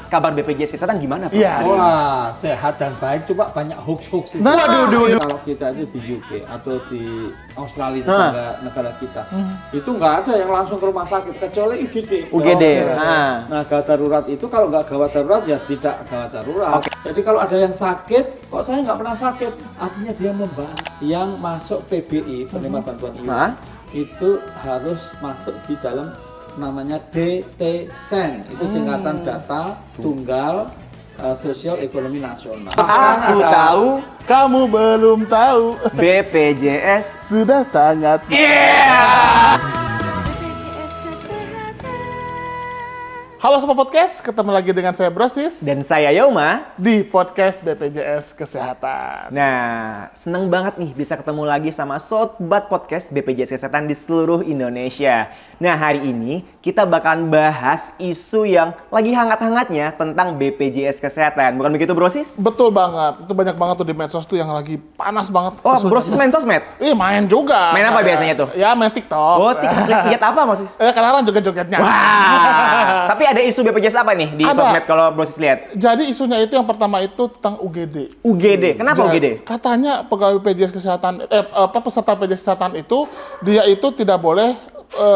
kabar BPJS Kesehatan gimana Pak? Iya. Wah, sehat dan baik, cuma banyak hoax-hoax itu. Nah, Kalau kita itu di UK atau di Australia, negara kita, itu nggak ada yang langsung ke rumah sakit, kecuali UGD. UGD. Nah, gawat darurat itu kalau nggak gawat darurat ya tidak gawat darurat. Jadi kalau ada yang sakit, kok saya nggak pernah sakit, artinya dia membantu. Yang masuk PBI, penerima bantuan iuran, itu harus masuk di dalam namanya DTSEN, itu singkatan data tunggal sosial ekonomi nasional. Aku tahu, Kamu belum tahu. BPJS. Sudah sangat. BPJS Kesehatan. Halo Sobat Podcast, ketemu lagi dengan saya Brosis Dan saya Yoma. di podcast BPJS Kesehatan. Nah, seneng banget nih bisa ketemu lagi sama Sobat Podcast BPJS Kesehatan di seluruh Indonesia. Nah, hari ini kita bakalan bahas isu yang lagi hangat-hangatnya tentang BPJS Kesehatan. Bukan begitu, Brosis? Betul banget, itu banyak banget tuh di medsos tuh yang lagi panas banget. Oh, isunya. Brosis main sosmed? Main juga. Main apa Kayak- biasanya tuh? Ya main TikTok. Oh, tiket apa, Brosis? Kadang-kadang joget-jogetnya. Wah, tapi ada isu BPJS apa nih di Ada. sosmed kalau Brosis lihat? Jadi isunya itu yang pertama itu tentang UGD. UGD, kenapa UGD? Katanya pegawai BPJS Kesehatan, peserta BPJS Kesehatan itu dia itu tidak boleh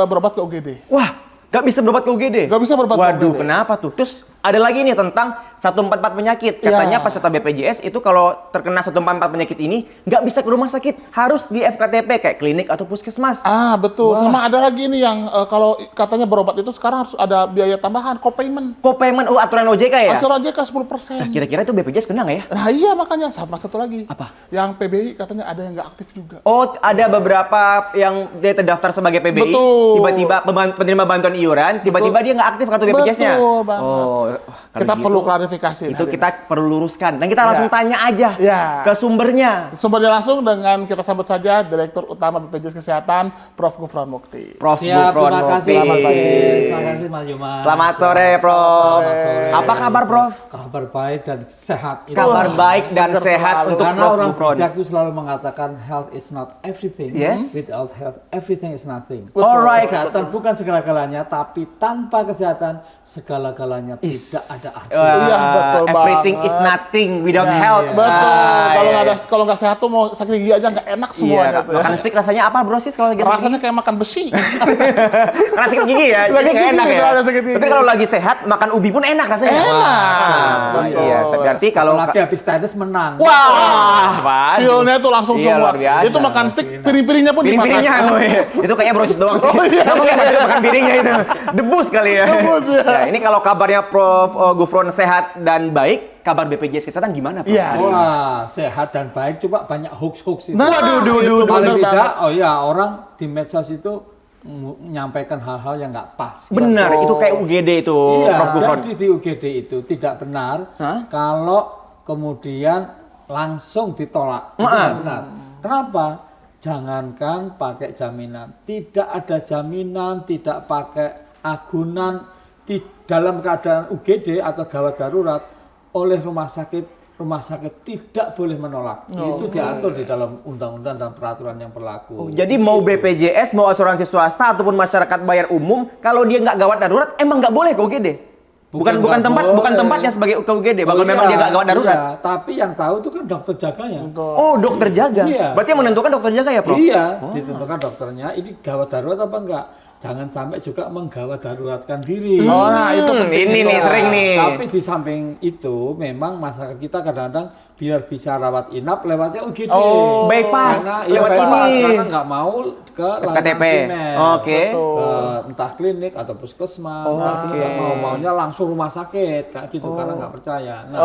berobat ke UGD. Wah, gak bisa berobat ke UGD? Gak bisa berobat ke Waduh, UGD. kenapa tuh? Terus ada lagi nih tentang 144 penyakit. Katanya Ya. peserta BPJS itu kalau terkena 144 penyakit ini nggak bisa ke rumah sakit. Harus di FKTP kayak klinik atau puskesmas. Ah betul, sama ada lagi nih yang kalau katanya berobat itu sekarang harus ada biaya tambahan, co-payment. Co-payment, aturan OJK ya? Acara aja ke 10%. Kira-kira itu BPJS kena nggak ya? Nah iya makanya, sama satu lagi. Apa? Yang PBI katanya ada yang nggak aktif juga. Oh, ada beberapa yang dia terdaftar sebagai PBI, Betul. tiba-tiba penerima bantuan iuran, tiba-tiba dia nggak aktif kartu BPJS-nya. Betul banget. Oh, kalau Kita gitu, perlu klarifikasi. itu hari kita perlu luruskan dan kita langsung tanya aja Ya. ke sumbernya. ini. Sumbernya langsung dengan kita sambut saja Direktur Utama BPJS Kesehatan, Prof. Gufron Mukti. Prof. Siap, Gufron terima kasih. Mukti. Selamat pagi. Terima kasih Mas Yuma. Selamat sore, Prof. Selamat sore. Apa kabar, Prof? Kabar baik dan sehat. Kabar baik dan seger sehat selalu. untuk Karena Prof. orang Gufron. bijak itu selalu mengatakan health is not everything. Yes. Without health, everything is nothing. Alright. Kesehatan bukan segala-galanya, tapi tanpa kesehatan segala-galanya tidak ada arti. Iya, betul Everything banget. is nothing without Iya, health. iya. Betul. Kalau iya, nggak ada, iya. kalau nggak sehat tuh mau sakit gigi aja nggak enak semuanya Iya, tuh. Ya. makan steak rasanya apa, Bro, sih kalau lagi sakit Rasanya gigi? kayak makan besi. Karena sakit gigi ya, jadi Sakit nggak gigi enak ya. kalau ada sakit gigi. Tapi kalau lagi sehat, makan ubi pun enak rasanya. Enak. Betul. Iya, berarti kalau Apalagi habis tenis menang. wah, waduh. Feel-nya tuh langsung Iya, semua. luar biasa. Itu makan steak, piring-piringnya pun dimakan. Piring-piringnya loh ya. Itu kayaknya brosis doang sih. Oh, iya. Nggak mungkin makan piringnya itu. Debus kali ya. Debus, ya. Ya, ini kalau kabarnya Prof. Gufron sehat dan baik, kabar BPJS Kesehatan gimana, Prof? Iya. Wah, sehat dan baik, cuma banyak hoax-hoax itu. Nah, itu Paling bener tidak, banget. oh ya, orang di medsos itu menyampaikan hal-hal yang nggak pas. Benar, itu kayak UGD itu, Iya, Prof. Gufron. jadi di UGD itu tidak benar Hah? kalau kemudian langsung ditolak. Itu tidak benar. Kenapa? Jangankan pakai jaminan, tidak ada jaminan, tidak pakai agunan di dalam keadaan UGD atau gawat darurat oleh rumah sakit tidak boleh menolak. Itu diatur di dalam undang-undang dan peraturan yang berlaku. Jadi mau BPJS, mau asuransi swasta ataupun masyarakat bayar umum, kalau dia nggak gawat darurat, emang nggak boleh ke UGD. Bukan nggak boleh. tempatnya sebagai ke UGD. Kalau Oh, memang iya, dia nggak gawat darurat. iya. Tapi yang tahu itu kan dokter jaganya. Oh, dokter jaga. Iya. Berarti yang menentukan dokter jaga ya, Prof? Iya, ditentukan dokternya. Ini gawat darurat apa enggak? Jangan sampai juga menggawat daruratkan diri. Oh, nah itu penting. Ini nih Nah, sering nih. Tapi di samping itu, memang masyarakat kita kadang-kadang biar bisa rawat inap lewatnya UGD. Oh, bypass, Karena, lewat bypass, ini. karena nggak mau ke layanan FKTP. primer. Oke. Ke entah klinik atau puskesmas. Tapi nggak maunya langsung rumah sakit kayak gitu karena nggak percaya. Nah,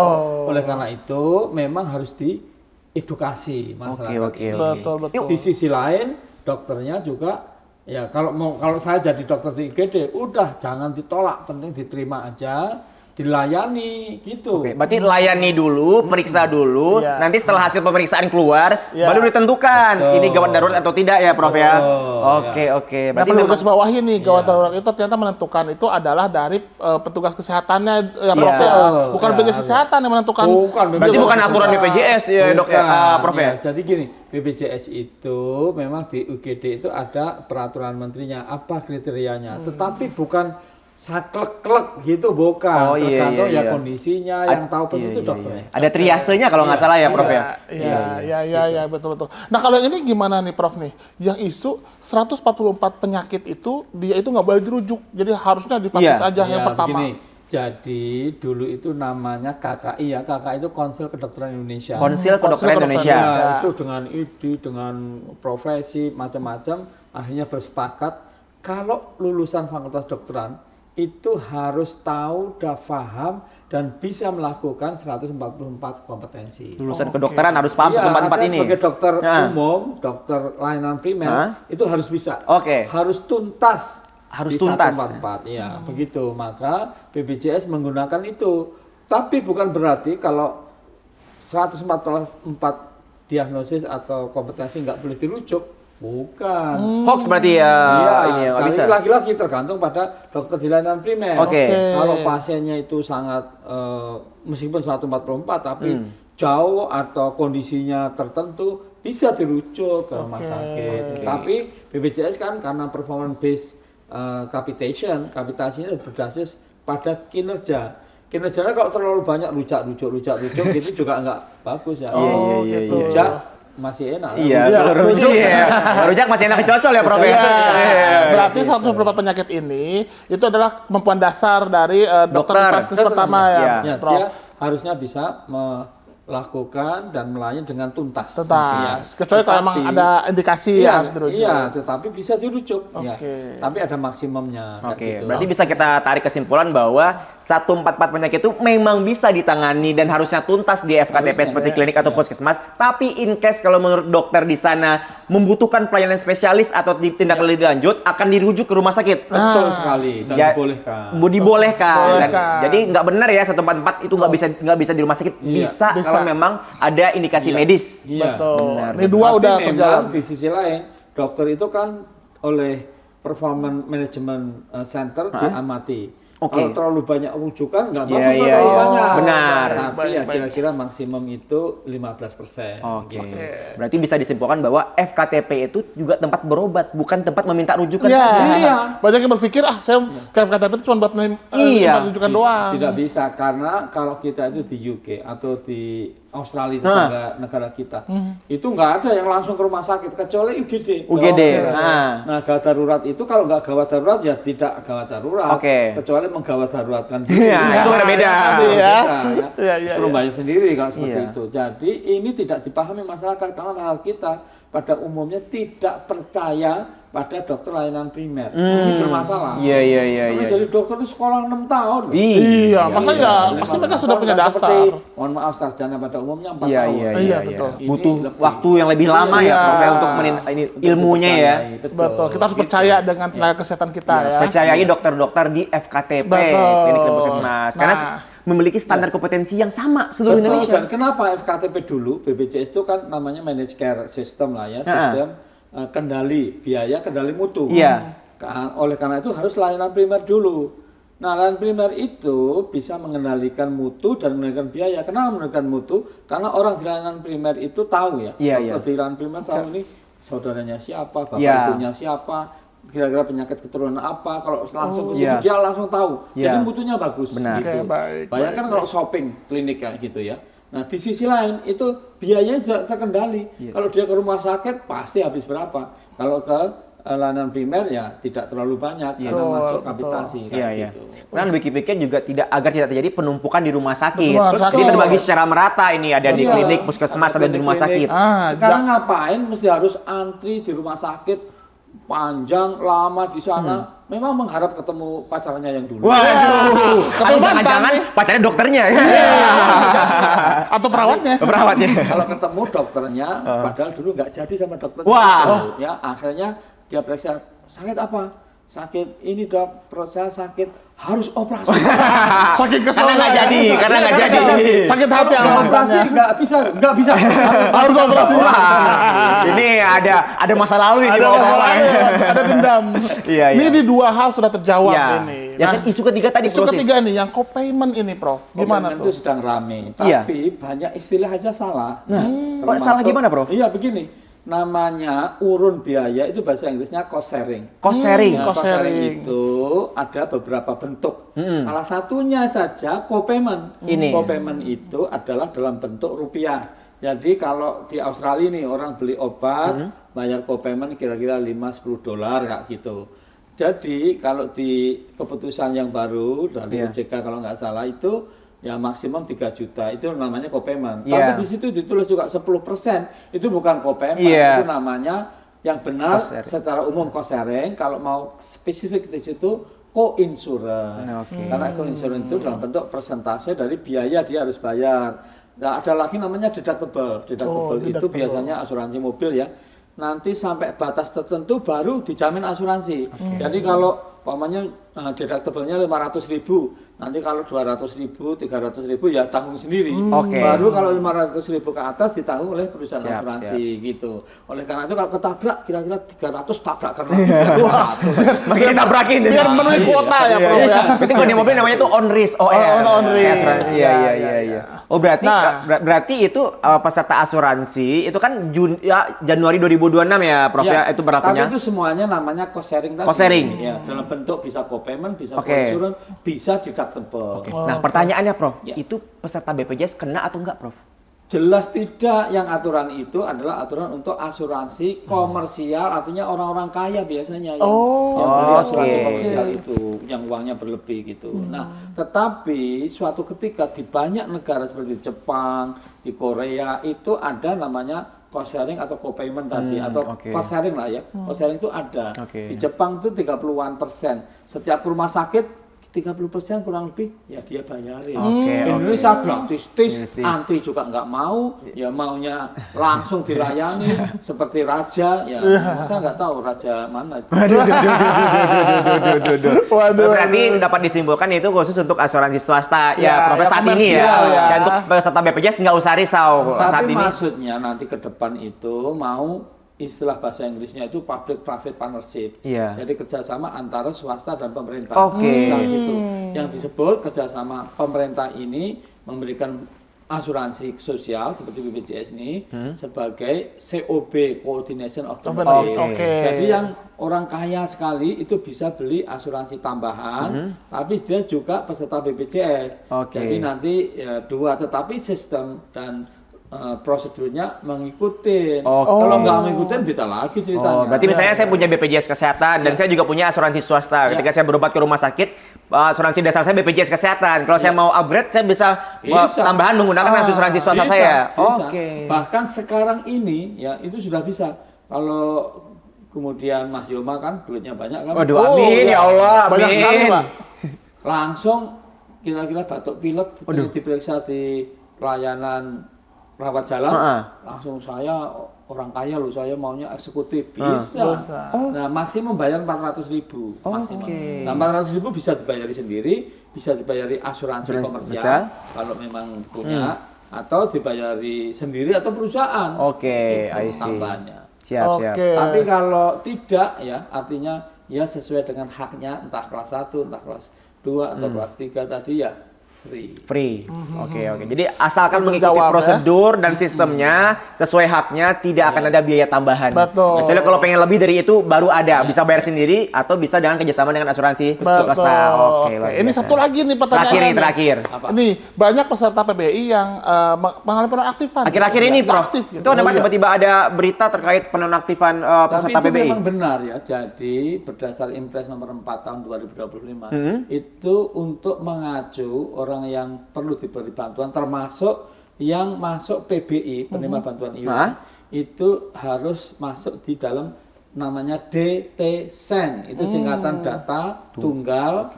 oleh karena itu memang harus diedukasi masyarakat. Oke. ini. Betul. Di sisi lain dokternya juga ya kalau saya jadi dokter di IGD udah jangan ditolak, penting diterima aja, dilayani gitu. Oke, berarti layani dulu, periksa dulu, Iya. nanti setelah hasil pemeriksaan keluar, Iya. baru ditentukan Betul. ini gawat darurat atau tidak ya, Prof ya. Betul, Oke. Nah, Berarti perlu memang garis bawahi nih, gawat darurat itu ternyata menentukan itu adalah dari petugas kesehatannya, ya, Prof. Iya. ya. Bukan Iya, BPJS Kesehatan yang menentukan. Bukan, berarti Betul. bukan aturan BPJS ya, Dok ya, Prof ya. Jadi gini, BPJS itu memang di UGD itu ada peraturan menterinya, apa kriterianya. Tetapi bukan saklek-klek gitu bukan. Oh, iya, Tergantung iya, ya iya. kondisinya, yang tahu persis itu dokternya. Ada triasenya kalau nggak salah ya, Prof ya. Iya, betul. Nah, kalau yang ini gimana nih, Prof nih? Yang isu 144 penyakit itu dia itu nggak boleh dirujuk. Jadi harusnya divaskes aja yang pertama. Begini, jadi dulu itu namanya KKI ya, KKI itu Konsil Kedokteran Indonesia. Konsil Kedokteran Indonesia. Ya, itu dengan ide, dengan profesi macam-macam, akhirnya bersepakat kalau lulusan Fakultas Kedokteran itu harus tahu, udah paham dan bisa melakukan 144 kompetensi. Lulusan kedokteran harus paham Iya, tempat-tempat artinya ini. sebagai dokter Nah. umum, dokter layanan primer itu harus bisa. Oke. Harus tuntas. Harus di tuntas. 144, ya begitu. Maka BPJS menggunakan itu. Tapi bukan berarti kalau 144 diagnosis atau kompetensi nggak boleh dirujuk. Bukan. Hoax berarti ya Iya, ini ya, nggak tapi bisa. lagi-lagi tergantung pada dokter di layanan primer. Oke. Kalau pasiennya itu sangat meskipun 144 tapi jauh atau kondisinya tertentu bisa dirujuk ke rumah sakit. Tapi BPJS kan karena performance based kapitasinya berbasis pada kinerja. Kinerjanya kalau terlalu banyak rujak gitu juga nggak bagus ya. Oh, gitu. Rujak masih enak. Iya, kalau rujak rujak masih enak dicocol ya, Prof. Iya. Iya. Berarti 144 penyakit ini itu adalah kemampuan dasar dari dokter Dokter. vaskes pertama ya, Iya. Ya, Prof. dia harusnya bisa melakukan dan melayani dengan tuntas. Tuntas. Iya. Kecuali kalau memang Tetapi- ada indikasi Iya, yang harus dirujuk. Iya, tetapi bisa dirujuk. Ya. Oke. Tapi ada maksimumnya. kayak Oke, gitu. berarti bisa kita tarik kesimpulan bahwa 144 penyakit itu memang bisa ditangani dan harusnya tuntas di FKTP Harusnya, seperti ya. klinik atau puskesmas. Tapi in case kalau menurut dokter di sana membutuhkan pelayanan spesialis atau tindak lebih lanjut akan dirujuk ke rumah sakit. Betul sekali dan Ja- dibolehkan. Dibolehkan. Dan Bolehkan. jadi nggak benar ya 144 itu nggak bisa di rumah sakit. Iya. Bisa Bisa. kalau memang ada indikasi Iya. medis. Iya. Betul. Benar, Ini dua Tapi udah memang terjalan. di sisi lain, dokter itu kan oleh Performance Management Center diamati. Oke. Kalau terlalu banyak rujukan nggak Iya, bagus iya, terlalu iya. banyak. Benar. Tapi ya kira-kira maksimum itu 15%. Oke. Berarti bisa disimpulkan bahwa FKTP itu juga tempat berobat, bukan tempat meminta rujukan. Iya. Iya. Banyak yang berpikir saya ke FKTP itu cuma buat Iya. rujukan doang. Tidak bisa karena kalau kita itu di UK atau di Australia negara kita itu nggak ada yang langsung ke rumah sakit kecuali UGD. UGD. Oke. Nah. Gawat darurat itu kalau nggak gawat darurat ya tidak gawat darurat. Oke. Kecuali menggawat daruratkan. Iya, itu berbeda. Iya. Beda, ya. Iya. Suruh bayar sendiri kalau seperti Iya. itu. Jadi ini tidak dipahami masyarakat karena kita pada umumnya tidak percaya pada dokter layanan primer. Ini bermasalah. Iya. Karena jadi dokter itu sekolah 6 tahun. loh. Iya, masa ya Lima pasti mereka tahun sudah punya kan dasar. seperti, mohon maaf sarjana pada umumnya 4 Iya, tahun. iya, Iya, iya, betul. iya. Butuh Ini lebih. waktu yang lebih lama ya, Iya. Prof, ya, untuk ini ilmunya ya. Betul. Kita harus percaya dengan tenaga kesehatan kita ya. Percayai dokter-dokter di FKTP, Betul. klinik dan puskesmas, karena Nah. memiliki standar kompetensi yang sama seluruh Betul. Indonesia. Dan kenapa FKTP dulu, BPJS itu kan namanya managed care system lah ya, sistem kendali biaya, kendali mutu. Iya. Oleh karena itu harus layanan primer dulu. Nah, layanan primer itu bisa mengendalikan mutu dan mengendalikan biaya. Kenapa mengendalikan mutu? Karena orang di layanan primer itu tahu ya. Iya, Dokter di layanan primer tahu ini saudaranya siapa, bapak Iya. ibunya siapa, kira-kira penyakit keturunan apa. Kalau langsung ke situ Iya. dia langsung tahu. Iya. Jadi mutunya bagus. Benar. Gitu. Oke, baik, Bayangkan kalau shopping klinik kayak gitu ya. Nah, di sisi lain itu biayanya juga terkendali. Kalau dia ke rumah sakit pasti habis berapa. Kalau ke layanan primer ya tidak terlalu banyak karena masuk kapitasi Iya, kayak iya. gitu. Karena dipikir juga agar tidak terjadi penumpukan di rumah sakit. Rumah sakit. Jadi terbagi secara merata ini, ada di Iya. klinik, puskesmas, ada di rumah sakit. klinik. Ah, Sekarang ngapain mesti harus antri di rumah sakit panjang lama di sana. Memang mengharap ketemu pacarnya yang dulu. Waduh, Ketemu atau mantan jangan-jangan nih. pacarnya dokternya. Atau perawatnya. Perawatnya. Kalau ketemu dokternya, padahal dulu nggak jadi sama dokternya. Wah. itu, ya akhirnya dia periksa sakit apa? Sakit ini dok, perut saya sakit, harus operasi. Saking kesel. Karena nggak jadi, karena nggak Karena jadi. Sakit hati Kalau sama operasi operasi. nggak bisa. Harus operasi. Wah, ini ada masa lalu ini Ada bawa-bawa. masalahnya, ada dendam. Iya, iya. Ini di dua hal sudah terjawab Iya. ini. Yang kan isu ketiga tadi, isu Prof. ketiga nih, yang co-payment ini, Prof. Gimana Itu tuh? sedang rame, Iya. tapi banyak istilah aja salah. Nah, Termasuk- salah gimana, Prof? Iya begini. namanya urun biaya itu bahasa Inggrisnya cost sharing. Cost sharing. Nah, Cost cost sharing sharing. itu ada beberapa bentuk. Salah satunya saja co-payment. Ini. Co-payment itu adalah dalam bentuk rupiah. Jadi kalau di Australia nih orang beli obat, bayar co-payment kira-kira 5-10 dolar kayak gitu. Jadi kalau di keputusan yang baru dari OJK kalau nggak salah itu ya maksimum 3 juta itu namanya co-payment. Iya. Tapi di situ ditulis juga 10% itu bukan co-payment, Iya. itu namanya yang benar Cost sharing. secara umum cost sharing. Kalau mau spesifik di situ co-insurance. Oke. Karena co-insurance itu dalam bentuk persentase dari biaya dia harus bayar. Nah, ada lagi namanya deductible. Deductible itu deductible. biasanya asuransi mobil ya. Nanti sampai batas tertentu baru dijamin asuransi. Jadi kalau umpamanya deductible-nya 500.000, nanti kalau 200.000, 300.000 ya tanggung sendiri. Oke. Baru kalau 500.000 ke atas ditanggung oleh perusahaan Siap, asuransi gitu. Oleh karena itu kalau ketabrak kira-kira 300 tabrakan lagi. 200. Makin tabrakin. Biar memenuhi kuota ya, Prof ya. Berarti kalau di mobil namanya tuh on risk, OR. on risk. Kayak asuransi. Iya, Iya, iya, iya, iya. Oh, berarti Nah. berarti itu peserta asuransi itu kan Januari 2026 ya, Prof ya, itu berlakunya. Tapi itu semuanya namanya cost sharing tadi. Cost sharing. Ya, dalam bentuk bisa co-payment, bisa Oke. co-insurance, bisa deductible. Nah, pertanyaannya, Prof, Ya. itu peserta BPJS kena atau enggak, Prof? Jelas tidak, yang aturan itu adalah aturan untuk asuransi komersial, artinya orang-orang kaya biasanya yang beli asuransi Oke. komersial itu, yang uangnya berlebih gitu. Nah, tetapi suatu ketika di banyak negara seperti Jepang, di Korea itu ada namanya cost sharing atau co-payment tadi, atau oke. cost sharing lah ya. Cost sharing itu ada. Oke. Di Jepang itu 30-an%. Setiap rumah sakit 30% kurang lebih ya dia bayarin. Oke, Indonesia gratis, Gratis. anti juga nggak mau, ya maunya langsung dilayani seperti raja, ya saya nggak tahu raja mana itu. Waduh. Berarti dapat disimpulkan itu khusus untuk asuransi swasta Ya, ya, Prof yang saat ini ya. komersial ya. Dan untuk peserta BPJS nggak usah risau saat Tapi ini. maksudnya nanti ke depan itu mau istilah bahasa Inggrisnya itu public-private partnership. Iya. Jadi kerjasama antara swasta dan pemerintah. Oke. Nah, gitu. Yang disebut kerjasama pemerintah ini memberikan asuransi sosial seperti BPJS ini sebagai COB, Coordination of Benefit. Oke. Jadi yang orang kaya sekali itu bisa beli asuransi tambahan, tapi dia juga peserta BPJS. Oke. Jadi nanti ya, dua, tetapi sistem dan prosedurnya mengikuti. Oke. Kalau nggak mengikuti beda lagi ceritanya. Oh, berarti misalnya saya punya BPJS Kesehatan dan saya juga punya asuransi swasta. Ketika saya berobat ke rumah sakit, asuransi dasar saya BPJS Kesehatan. Kalau saya mau upgrade, saya bisa tambahan menggunakan asuransi swasta Bisa, saya. bisa. Oke. Bahkan sekarang ini ya itu sudah bisa. Kalau kemudian Mas Yoma kan duitnya banyak kan, Waduh, amin ya Allah, Banyak sekali, amin. Pak. langsung kira-kira batuk pilek diperiksa di pelayanan rawat jalan, langsung saya orang kaya loh, saya maunya eksekutif, bisa. Nah maksimum bayar 400.000 maksimum. Nah 400.000 bisa dibayari sendiri, bisa dibayari asuransi komersial bisa. kalau memang punya, atau dibayari sendiri atau perusahaan. Oke, Itu I see. tambahannya. Siap, siap. Oke. Tapi kalau tidak ya artinya ya sesuai dengan haknya, entah kelas 1, entah kelas 2 atau kelas 3 tadi ya free. Free. Oke, oke. Jadi asalkan mengikuti Terjawab, ya. prosedur dan sistemnya sesuai haknya, tidak akan ada biaya tambahan. Betul. Kecuali kalau pengen lebih dari itu baru ada, bisa bayar sendiri atau bisa dengan kerjasama dengan asuransi Betul. swasta. Oke, luar Ini biasa. satu lagi nih pertanyaan. Terakhir nih, terakhir. Ini banyak peserta PBI yang mengalami penonaktifan. Akhir-akhir ini, Nggak Prof, aktif gitu. itu kenapa tiba-tiba ada berita terkait penonaktifan Tapi peserta itu PBI? memang benar ya. Jadi berdasar Impres nomor 4 tahun 2025 itu untuk mengacu orang yang perlu diberi bantuan termasuk yang masuk PBI penerima bantuan iuran itu harus masuk di dalam namanya DTSEN, itu singkatan data tunggal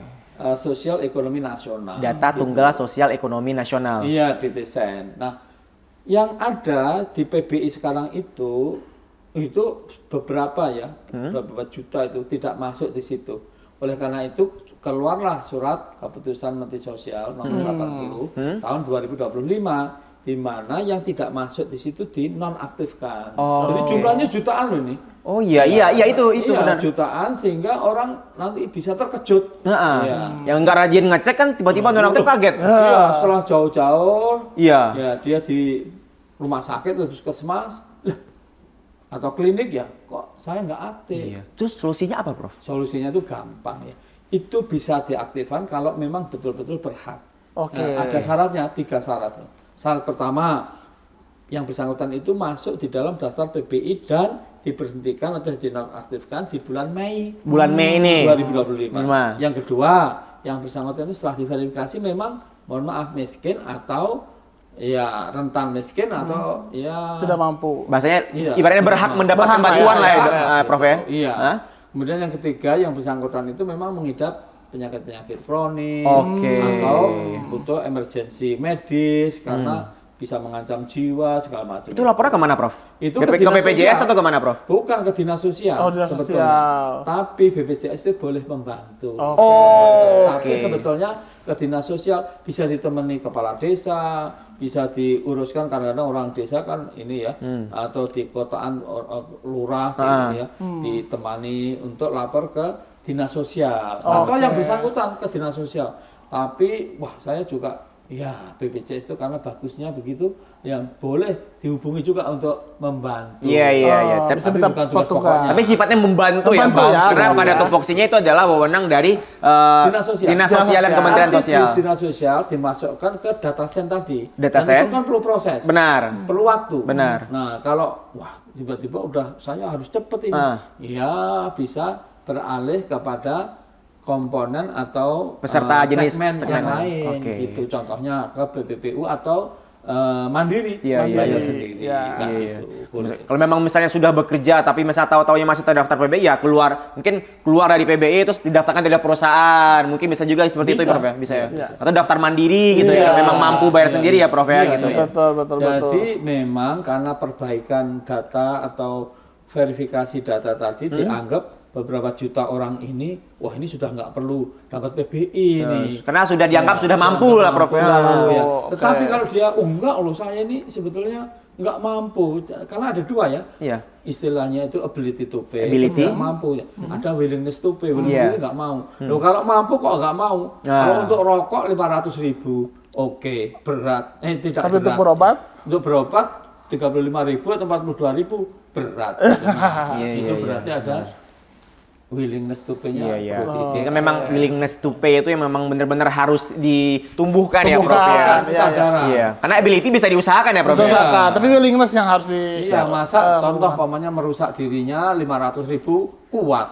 sosial ekonomi nasional. Data Tunggal Sosial Ekonomi Nasional. Iya, DTSEN. Nah, yang ada di PBI sekarang itu beberapa ya, beberapa juta itu tidak masuk di situ. Oleh karena itu keluarlah surat keputusan Menteri Sosial nomor 80 tahun 2025 di mana yang tidak masuk di situ dinonaktifkan. Jadi jumlahnya jutaan loh ini. Oh iya, itu Iya, benar. jutaan sehingga orang nanti bisa terkejut. Nah, Iya. yang nggak rajin ngecek kan tiba-tiba nonaktif kaget. Iya, setelah jauh-jauh Iya. ya dia di rumah sakit atau puskesmas, lah, atau klinik ya kok saya nggak aktif. Iya. Terus solusinya apa, Prof? Solusinya itu gampang ya. Itu bisa diaktifkan kalau memang betul-betul berhak. Oke. Nah, ada syaratnya, 3 syarat. Syarat pertama, yang bersangkutan itu masuk di dalam daftar PBI dan diberhentikan atau dinonaktifkan di bulan Mei. Bulan Mei ini. 2025. Yang kedua, yang bersangkutan itu setelah diverifikasi memang mohon maaf miskin atau ya rentan miskin atau ya Tidak mampu. Bahasanya Iya. ibaratnya berhak mendapatkan Berhak, bantuan ya, lah ya, ya. Prof ya. Iya. Hah? Kemudian yang ketiga yang bersangkutan itu memang mengidap penyakit-penyakit kronis Oke. atau butuh emergensi medis karena bisa mengancam jiwa segala macam. Itu lapornya kemana, Prof? Itu ke ke dinas BPJS sosial. atau kemana, Prof? Bukan ke dinas sosial Oh, dinas sebetulnya. sosial. Tapi BPJS itu boleh membantu. Oh, Tapi oke. sebetulnya ke dinas sosial bisa ditemani kepala desa, bisa diuruskan kadang-kadang orang desa kan ini ya, atau di kotaan lurah kayak gitu ya, ditemani untuk lapor ke dinas sosial. Atau yang bersangkutan ke dinas sosial. Tapi wah saya juga ya BPJS itu karena bagusnya begitu yang boleh dihubungi juga untuk membantu. Iya. Oh, Tapi, bisa minta bukan tugas petugas. pokoknya. tapi sifatnya membantu ya, Membantu Prof. ya, Karena Prof, pada ya. tupoksinya itu adalah wewenang dari Dinas Sosial. Dinas Sosial dan Dinas Kementerian Nanti Sosial. di dinas sosial dimasukkan ke datasen tadi. Datasen. Dan itu kan perlu proses. Benar. Perlu waktu. Benar. Nah, kalau wah tiba-tiba udah saya harus cepet ini. Ya bisa beralih kepada komponen atau Peserta jenis segmen segmen yang lain. lain Oke. gitu. Contohnya ke BPPU atau Mandiri. Iya, iya, Bayar iya. sendiri. Iya. Kan Iya. gitu. Boleh. Kalau memang misalnya sudah bekerja tapi misalnya tahu-taunya masih terdaftar PBI ya mungkin keluar dari PBI terus didaftarkan tidak perusahaan. Mungkin bisa juga seperti itu Bisa. Prof ya, bisa ya. Iya. Atau daftar mandiri gitu ya. Iya. Memang mampu bayar Iya. sendiri ya Prof ya Iya, gitu. iya. Betul. Jadi memang karena perbaikan data atau verifikasi data tadi dianggap beberapa juta orang ini, wah ini sudah nggak perlu dapat PBI nih. Karena sudah dianggap sudah mampu lah Prof ya. Ya. oke. Tetapi kalau dia, enggak loh saya ini sebetulnya nggak mampu, karena ada dua ya. Iya. Istilahnya itu ability to pay, Ability. nggak mampu ya. Ada willingness to pay, willingness Iya. to pay nggak mau. Loh kalau mampu kok nggak mau? Nah. Kalau untuk rokok 500.000, oke berat. Tidak Tapi berat. untuk berobat? Untuk berobat 35.000 atau 42.000 berat. Nah, Iya, itu iya, berarti ada willingness to pay-nya. Iya. perlu di- Jadi kan memang willingness to pay itu yang memang benar-benar harus ditumbuhkan ya Prof ya. Tumbuhkan. kesadaran. Iya. Karena ability bisa diusahakan ya Prof ya. Usahakan, tapi willingness yang harus di Iya, masa contoh pamannya merusak dirinya 500.000 kuat.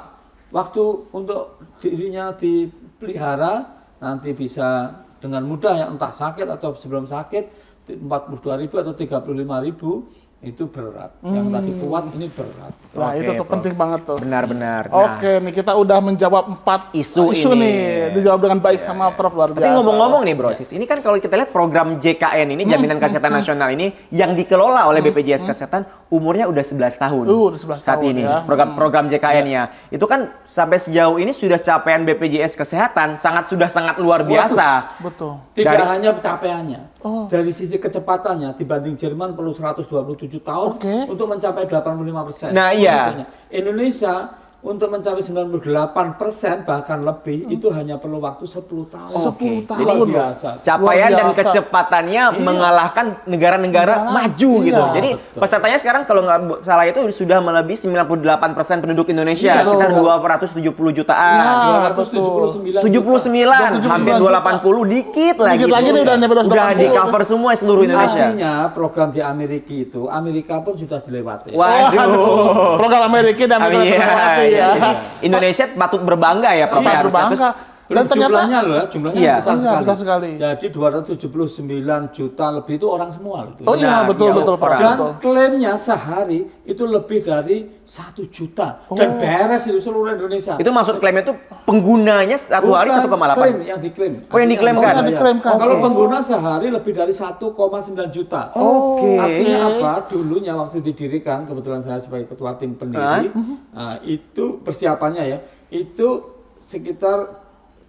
Waktu untuk dirinya dipelihara nanti bisa dengan mudah ya entah sakit atau sebelum sakit 42.000 atau 35.000 itu berat. Yang tadi kuat ini berat. Nah, Oke, itu tuh Prof. penting banget tuh. Benar-benar. Nah, Oke, nih kita udah menjawab 4 Isu ini. nih. Dijawab dengan baik sama Prof, luar biasa. Tapi ngomong-ngomong nih Bro Sis, ini kan kalau kita lihat program JKN ini, Jaminan Kesehatan Nasional ini, yang dikelola oleh BPJS Kesehatan, umurnya udah 11 tahun. Udah 11 saat tahun ini, ya. program JKN-nya. Itu kan sampai sejauh ini sudah capaian BPJS Kesehatan sangat luar biasa. Betul. Tidak Dari- hanya pencapaiannya. Oh. Dari sisi kecepatannya dibanding Jerman perlu 127 tahun Oke. untuk mencapai 85%. Nah, iya. Indonesia untuk mencapai 98% bahkan lebih itu hanya perlu waktu 10 tahun. 10 Oke. tahun. Luar biasa. Capaian Luar dan biasa. kecepatannya mengalahkan negara-negara maju Iya. gitu. Jadi Betul. pesertanya sekarang kalau nggak salah itu sudah melebihi 98% penduduk Indonesia, Iya, sekitar betul. 270 jutaan. Ya, 279 79, 279 hampir 280, dikit lagi. Dikit lagi nih udah nyampe 280. Udah di cover semua seluruh Indonesia. Artinya program di Amerika itu, Amerika pun sudah dilewati. Waduh. Program Amerika dan Amerika Iya, terlewati iya, ya. iya. Indonesia patut berbangga ya, Prof. Iya, ya, harusnya. berbangga. Terus- Dan ternyata jumlahnya loh, jumlahnya Iya. besar, Iya, sekali. besar sekali. Jadi 279 juta lebih itu orang semua loh. Oh iya, Benar, betul iya, betul Prof. Dan Betul. klaimnya sehari itu lebih dari 1 juta. Dan beres itu seluruh Indonesia. Itu maksud klaimnya itu penggunanya satu hari Bukan 1,8. klaim yang diklaim. Oh, yang diklaimkan. Artinya yang diklaimkan. Kalau Oke. pengguna sehari lebih dari 1,9 juta. Oke. Artinya apa? Dulunya waktu didirikan, kebetulan saya sebagai ketua tim pendiri, nah, itu persiapannya ya, itu sekitar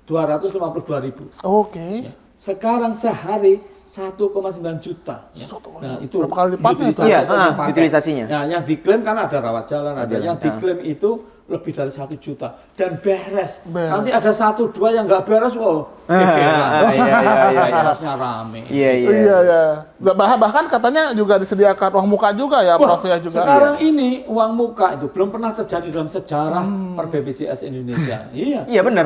252.000. Oke. Sekarang sehari 1,9 juta. Ya. Nah, itu Berapa kali lipatnya itu? utilisasi Iya, atau dipakai. utilisasinya. Nah, yang diklaim kan ada rawat jalan, ada jalan, yang diklaim itu lebih dari 1 juta. dan beres. Beres. Nanti ada 1-2 yang nggak beres, gegeran. Kasusnya rame. Iya. Iya. Bahkan katanya juga disediakan uang muka juga ya, Wah, Prof ya juga. sekarang ini uang muka itu belum pernah terjadi dalam sejarah per BPJS Indonesia. Iya. Iya benar.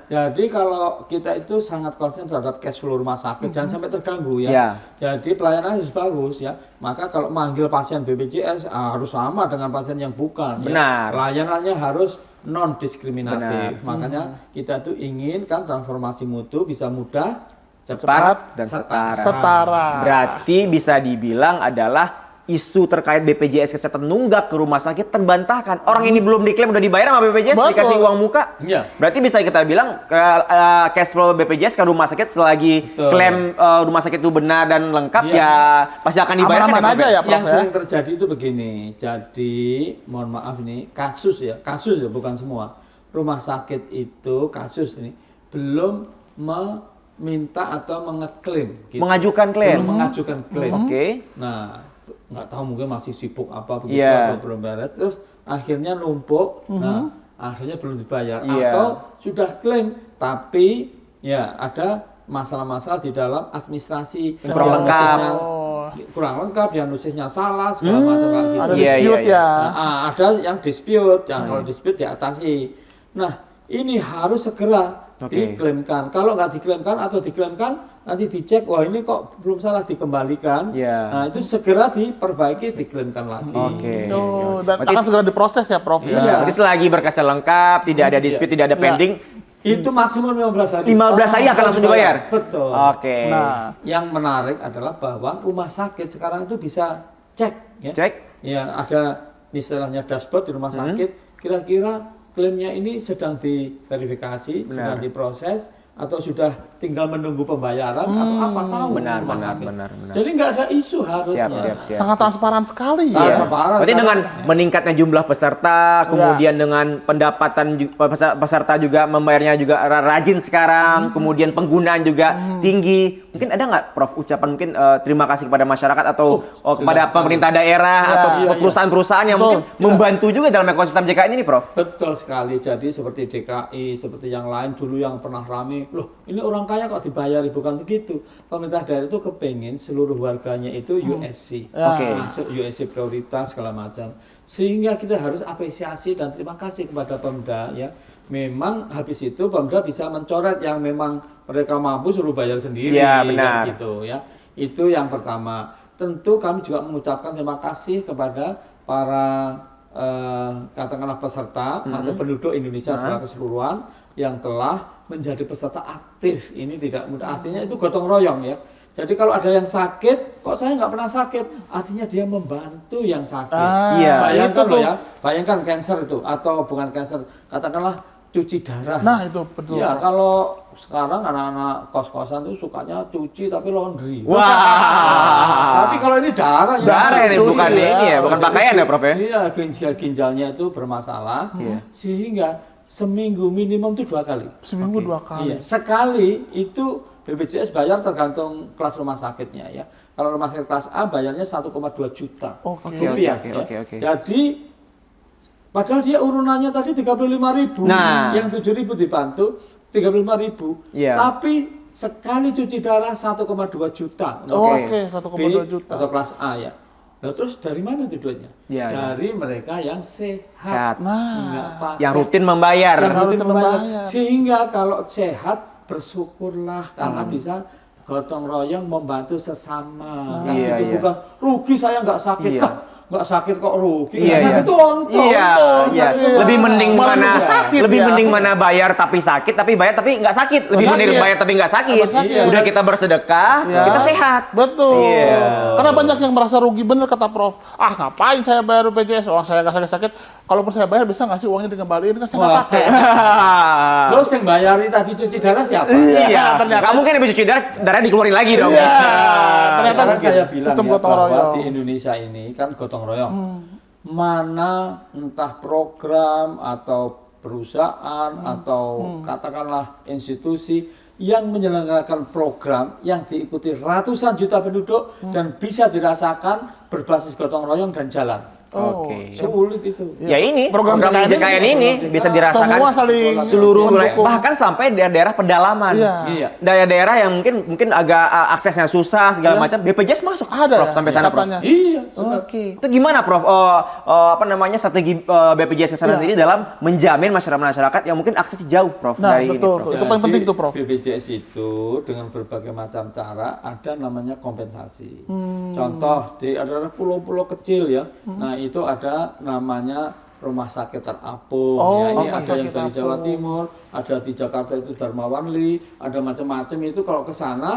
Jadi kalau kita itu sangat konsen terhadap cash flow rumah sakit, jangan sampai terganggu ya. Iya. Jadi pelayanan harus bagus ya. Maka kalau manggil pasien BPJS harus sama dengan pasien yang bukan. Benar. Ya. Pelayanannya harus non diskriminatif. Makanya kita tuh ingin kan transformasi mutu bisa mudah, Cepat dan Setara. Berarti bisa dibilang adalah isu terkait BPJS Kesehatan nunggak ke rumah sakit terbantahkan. Orang ini belum diklaim udah dibayar sama BPJS, Betul. dikasih uang muka. Iya. Berarti bisa kita bilang cash flow BPJS ke rumah sakit selagi Betul. klaim rumah sakit itu benar dan lengkap Iya. ya pasti akan dibayar. Aman-aman aja ya, Prof Yang ya. sering terjadi itu begini. Jadi mohon maaf ini kasus ya bukan semua. Rumah sakit itu kasus ini belum meminta atau mengeklaim. Gitu. Mengajukan klaim. Belum mengajukan klaim. Oke. Nah, nggak tahu mungkin masih sibuk apa begitu Iya. atau belum beres. Terus akhirnya numpuk. Nah, akhirnya belum dibayar Iya. atau sudah klaim tapi ya ada masalah-masalah di dalam administrasi Kurang lengkap. diagnosisnya kurang lengkap, diagnosisnya salah segala macam kayak gitu. Ada Iya, dispute iya. ya. Nah, ada yang dispute, yang kalau dispute diatasi. Nah, ini harus segera Oke. diklaimkan. Kalau nggak diklaimkan atau diklaimkan, nanti dicek, wah ini kok belum salah dikembalikan. Iya. Nah, itu segera diperbaiki, diklaimkan lagi. Oke. Oh, dan Berarti- akan segera diproses ya, Prof ya. Iya. Jadi selagi berkasnya lengkap, tidak ada dispute, tidak ada Iya. pending, Itu maksimum 15 hari. 15 hari akan langsung dibayar. Betul. Oke. Nah, Yang menarik adalah bahwa rumah sakit sekarang itu bisa cek. Ya. Cek. Ya, ada istilahnya dashboard di rumah sakit. Kira-kira klaimnya ini sedang diverifikasi, sedang diproses, atau sudah tinggal menunggu pembayaran atau apa tahu Benar, rumah benar, sakit. benar. Jadi nggak ada isu harusnya. Siap. sangat transparan sekali Iya. ya. Transparan. Berarti Karena- dengan meningkatnya jumlah peserta, kemudian dengan pendapatan peserta juga membayarnya juga rajin sekarang, kemudian penggunaan juga tinggi. Mungkin ada nggak, Prof, ucapan mungkin terima kasih kepada masyarakat atau kepada jelas pemerintah daerah atau iya. perusahaan-perusahaan yang mungkin membantu juga dalam ekosistem JKN ini, Prof? Betul sekali. Jadi seperti DKI, seperti yang lain dulu yang pernah rame, loh ini orang kaya kok dibayari, bukan begitu. Pemerintah daerah itu kepengen seluruh warganya itu USC, Oke. masuk USC prioritas segala macam. Sehingga kita harus apresiasi dan terima kasih kepada Pemda ya. Memang habis itu Pemda bisa mencoret yang memang mereka mampu suruh bayar sendiri. Iya, benar. kayak gitu ya. Itu yang pertama. Tentu kami juga mengucapkan terima kasih kepada para katakanlah peserta atau penduduk Indonesia secara keseluruhan yang telah menjadi peserta aktif. Ini tidak mudah. Artinya itu gotong royong ya. Jadi kalau ada yang sakit, kok saya nggak pernah sakit? Artinya dia membantu yang sakit. Iya. Bayangkan itu loh tuh. ya, bayangkan cancer itu atau bukan cancer, katakanlah cuci darah. Nah, itu betul. Ya kalau sekarang anak-anak kos-kosan tuh sukanya cuci tapi laundry. Wah. Tapi kalau ini darah ya. Darah ini cuci bukan ya. ini ya, bukan pakaian ya, Prof ya? Iya, ginjalnya itu bermasalah. Sehingga seminggu minimum itu 2 kali. Seminggu 2 kali. Iya, sekali itu BPJS bayar tergantung kelas rumah sakitnya ya. Kalau rumah sakit kelas A bayarnya 1,2 juta Oke. rupiah. Oke. Ya. Jadi padahal dia urunannya tadi 35.000, Nah. yang 7.000 dibantu 35.000. Iya. Tapi sekali cuci darah 1,2 juta. Oke, 1,2 B juta. atau kelas A ya. Nah, terus dari mana itu duitnya? Iya, Dari mereka yang sehat. Sehat. Nggak pakai. Yang rutin membayar. Yang rutin rutin membayar. membayar. Sehingga kalau sehat bersyukurlah karena bisa gotong royong membantu sesama. Nah, Iya, itu iya. bukan rugi saya nggak sakit. Iya. Lah, nggak sakit kok rugi. Iya, Nggak sakit iya. tuh untung. Iya. Sakit tuh Lebih mending Malah mana nggak sakit lebih ya. mending mana bayar tapi sakit, tapi bayar tapi nggak sakit. Lebih Nggak mending sakit. bayar tapi nggak sakit. Nggak sakit. Udah kita bersedekah, Ya. kita sehat. Betul. Iya. Karena banyak yang merasa rugi, bener kata Prof. Ah, ngapain saya bayar BPJS? Orang saya nggak sakit-sakit. Kalaupun saya bayar, bisa nggak sih uangnya dikembaliin? Kan saya nggak Wah. pakai. Terus yang bayari tadi cuci darah siapa? Iya, ternyata. nggak mungkin habis cuci darah dikeluarin lagi dong. Iya. Ternyata Karena saya bilang sistem ya, gotong bahwa royong. di Indonesia ini kan gotong royong. Mana entah program atau perusahaan atau katakanlah institusi yang menyelenggarakan program yang diikuti ratusan juta penduduk dan bisa dirasakan berbasis gotong royong dan jalan. Oke. Sulit itu. Ya ini Program program JKN JKN ini bisa dirasakan semua saling seluruh wilayah, mendukung. bahkan sampai daerah-daerah pedalaman. Iya. Iya. Daerah-daerah yang mungkin agak aksesnya susah segala Iya. macam, BPJS masuk. Ada Prof, sampai sana, Prof. katanya. Iya. Oke. Itu gimana, Prof? Apa namanya strategi BPJS Kesehatan Iya. ini dalam menjamin masyarakat yang mungkin aksesnya jauh, Prof, Nah, dari betul, ini, Prof. tuh. Itu paling penting tuh, Prof. BPJS itu dengan berbagai macam cara ada namanya kompensasi. Contoh ada pulau-pulau kecil ya. Nah, itu ada namanya rumah sakit terapung. Oh, Ya, ini rumah ada yang sakit dari Jawa apung. Timur, ada di Jakarta itu Darmawanli, ada macam-macam itu kalau ke sana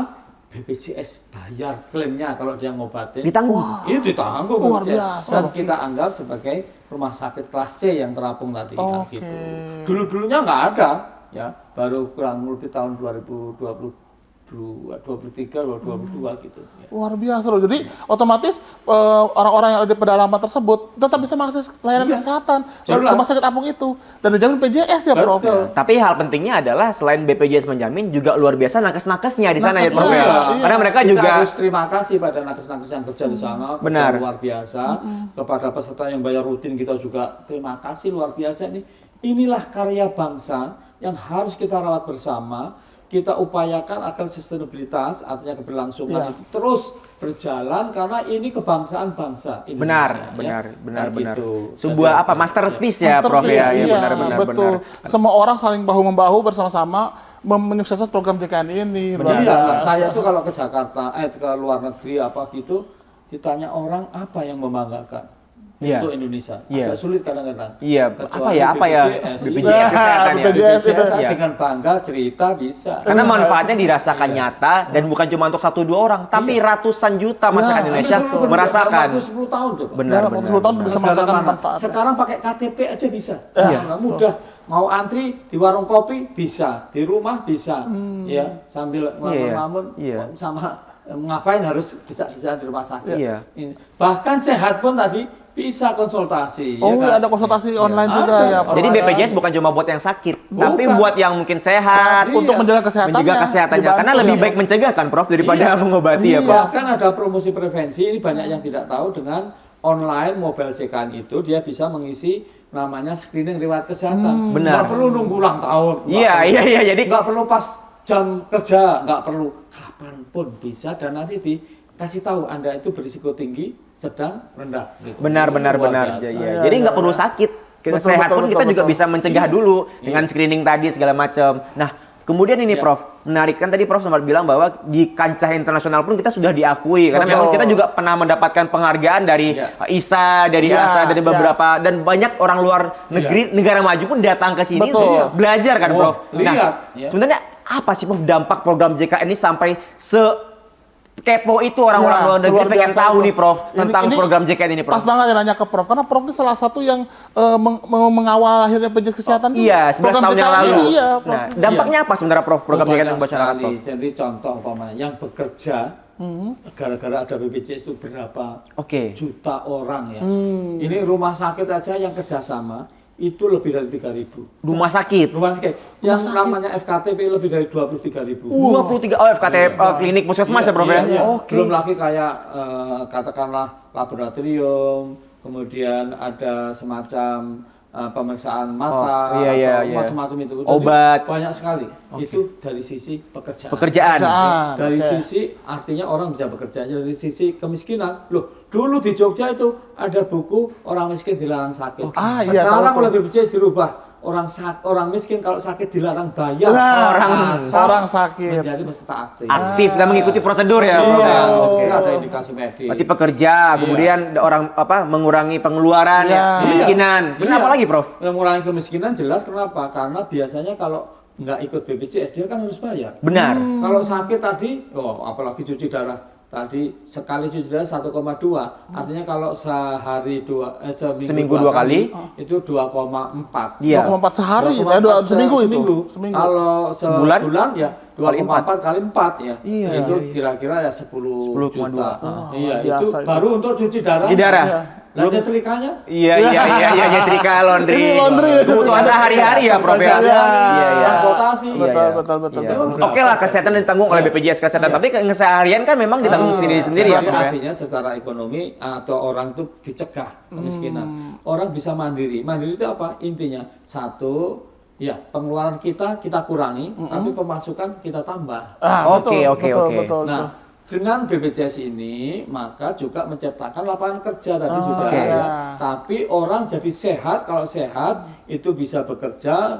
BPJS bayar klaimnya kalau dia ngobatin. Ditanggung. Itu ditanggung Luar BPJS. biasa Dan loh. kita anggap sebagai rumah sakit kelas C yang terapung tadi kan Oke. gitu. Dulu-dulunya nggak ada ya, baru kurang lebih tahun 2023 atau 2022 gitu. Ya. Luar biasa loh. Jadi otomatis orang-orang yang ada di pedalaman tersebut tetap bisa mengakses layanan Iya. kesehatan Jelas. rumah sakit apung itu dan dijamin PJS ya, Prof. Betul. Tapi hal pentingnya adalah selain BPJS menjamin juga luar biasa nakes-nakesnya di sana ya, Prof. Nakesnya, ya. iya. Karena mereka Kita juga harus terima kasih pada nakes-nakes yang kerja di sana, kerja Benar. luar biasa. Kepada peserta yang bayar rutin kita juga terima kasih luar biasa nih. Inilah karya bangsa yang harus kita rawat bersama. Kita upayakan agar sustainabilitas, artinya keberlangsungan Iya. itu terus berjalan karena ini kebangsaan bangsa benar, Indonesia. benar. Gitu. Sebuah Jadi, apa masterpiece ya, Prof Masterpiece, ya. Ya, iya, benar. betul. Semua orang saling bahu-membahu bersama-sama menyukseskan program JKN ini. Luar Iya, biasa. saya tuh kalau ke Jakarta, ke luar negeri apa gitu, ditanya orang apa yang membanggakan Iya. untuk Indonesia. Iya. Agak sulit kadang-kadang. Iya, Kecuali apa ya? BPJS. BPJS kesehatan ya. BPJS itu. saya Iya. dengan bangga cerita bisa. Karena manfaatnya dirasakan nyata dan bukan cuma untuk 1-2 orang, tapi ratusan juta masyarakat Indonesia Hampir seluruh merasakan. penduduk 10 tahun tuh, Pak. Benar, Dalam benar. waktu 10 tahun bisa Negara merasakan mana? manfaat. Sekarang pakai KTP aja bisa. Iya. Nah, mudah. Mau antri di warung kopi bisa, di rumah bisa, ya sambil ngelamun-ngelamun Iya. sama ngapain harus bisa di rumah sakit. Iya. Ini. Bahkan sehat pun tadi bisa konsultasi. Oh, ya kan? ada konsultasi online juga Ada. ya, Prof. Jadi BPJS bukan cuma buat yang sakit, tapi Bukan. buat yang mungkin sehat, Iya. untuk menjaga kesehatannya. menjaga kesehatannya. dibantu Karena lebih ya, baik mencegah kan, Prof, daripada Iya. mengobati ya, Iya. Prof. Bahkan ada promosi prevensi, ini banyak yang tidak tahu dengan online mobile JKN itu dia bisa mengisi namanya screening riwayat kesehatan. Benar. Nggak perlu nunggu ulang tahun. Nggak Iya, perlu. iya, jadi Nggak perlu pas jam kerja, nggak perlu kapanpun bisa dan nanti dikasih tahu Anda itu berisiko tinggi, sedang, rendah. Gitu. benar. Luar biasa. Ya. Jadi nggak perlu sakit. Betul, Sehat betul, pun kita betul, juga betul. bisa mencegah dulu dengan screening tadi segala macam. Nah, kemudian ini Iya. Prof, menarik kan tadi Prof sempat bilang bahwa di kancah internasional pun kita sudah diakui karena Betul. memang kita juga pernah mendapatkan penghargaan dari Iya. ISA, dari Iya, ASA, dari iya. beberapa dan banyak orang luar negeri, negara maju pun datang ke sini Betul. untuk belajar kan, Oh, Prof. Nah, lihat, ya. sebenarnya apa sih Prof dampak program JKN ini sampai kepo itu orang-orang Ya, luar negeri luar pengen biasa tahu itu. nih Prof Ini- tentang ini program JKN ini, Prof. Pas banget ya nanya ke Prof, karena Prof ini salah satu yang mengawal akhirnya BPJS Kesehatan. tuh. Iya, 11 Program tahun yang JKN lalu. ini, iya, Prof. Nah, dampaknya apa sebenarnya Prof program JKN Banyak untuk masyarakat, sekali. Prof? Jadi contoh umpamanya yang bekerja gara-gara ada BPJS itu berapa Oke. juta orang ya. Ini rumah sakit aja yang kerjasama itu lebih dari 3.000. Rumah sakit. Rumah sakit yang namanya FKTP lebih dari 23.000. 23 FKT klinik puskesmas ya, Prof ya? Iya. Oke. Belum lagi kayak katakanlah laboratorium, kemudian ada semacam pemeriksaan mata, Oh, iya, atau iya. macam-macam itu. Jadi Obat. banyak sekali. Itu dari sisi pekerjaan. Pekerjaan. Dari Oke. sisi artinya orang bisa bekerja. Dari sisi kemiskinan, loh dulu di Jogja itu ada buku orang miskin dilarang sakit. Iya, Sekarang tahu, oleh BPJS dirubah. Orang miskin kalau sakit dilarang bayar. Nah, Asal orang sakit. menjadi peserta aktif. Aktif dan mengikuti prosedur ya, Prof. Iya, ya? oke. Oke. Ada indikasi medis. Berarti pekerja, kemudian orang mengurangi pengeluaran, Iya. kemiskinan. Benar Iya. apa lagi, Prof? Mengurangi kemiskinan jelas kenapa? Karena biasanya kalau nggak ikut BPJS dia kan harus bayar. Benar. Kalau sakit tadi, apalagi cuci darah tadi sekali cuci darah 1,2. Artinya kalau seminggu dua kali itu 2,4. Iya. 2,4 sehari, 2,4 seminggu itu. seminggu. Kalau Sebulan? sebulan ya Kali 2,4 kali 4 ya. Iya, Itu iya. kira-kira ya 10 10,2. juta. Iya, itu biasa itu. baru untuk cuci darah. Cuci darah. Iya. Lah nyetrikanya? Iya, nyetrika, laundry. Ini laundry ya, Kebutuhan sehari-hari ya, Prof ya. Iya, iya. transportasi. Betul. Iya. Memang Oke lah, kesehatan ditanggung oleh BPJS Kesehatan, Iya. tapi keseharian kan memang ditanggung sendiri-sendiri ya, Tapi Prof ya. artinya secara ekonomi atau orang itu dicegah kemiskinan. Orang bisa mandiri. Mandiri itu apa? Intinya satu, ya pengeluaran kita kurangi, tapi pemasukan kita tambah. Oke. Betul. Nah, dengan BPJS ini maka juga menciptakan lapangan kerja tadi sudah Oke. ya. Tapi orang jadi sehat, kalau sehat itu bisa bekerja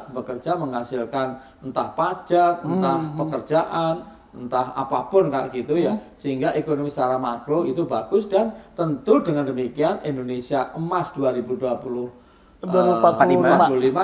menghasilkan entah pajak, entah pekerjaan, entah apapun kayak gitu ya. Sehingga ekonomi secara makro itu bagus dan tentu dengan demikian Indonesia Emas 2045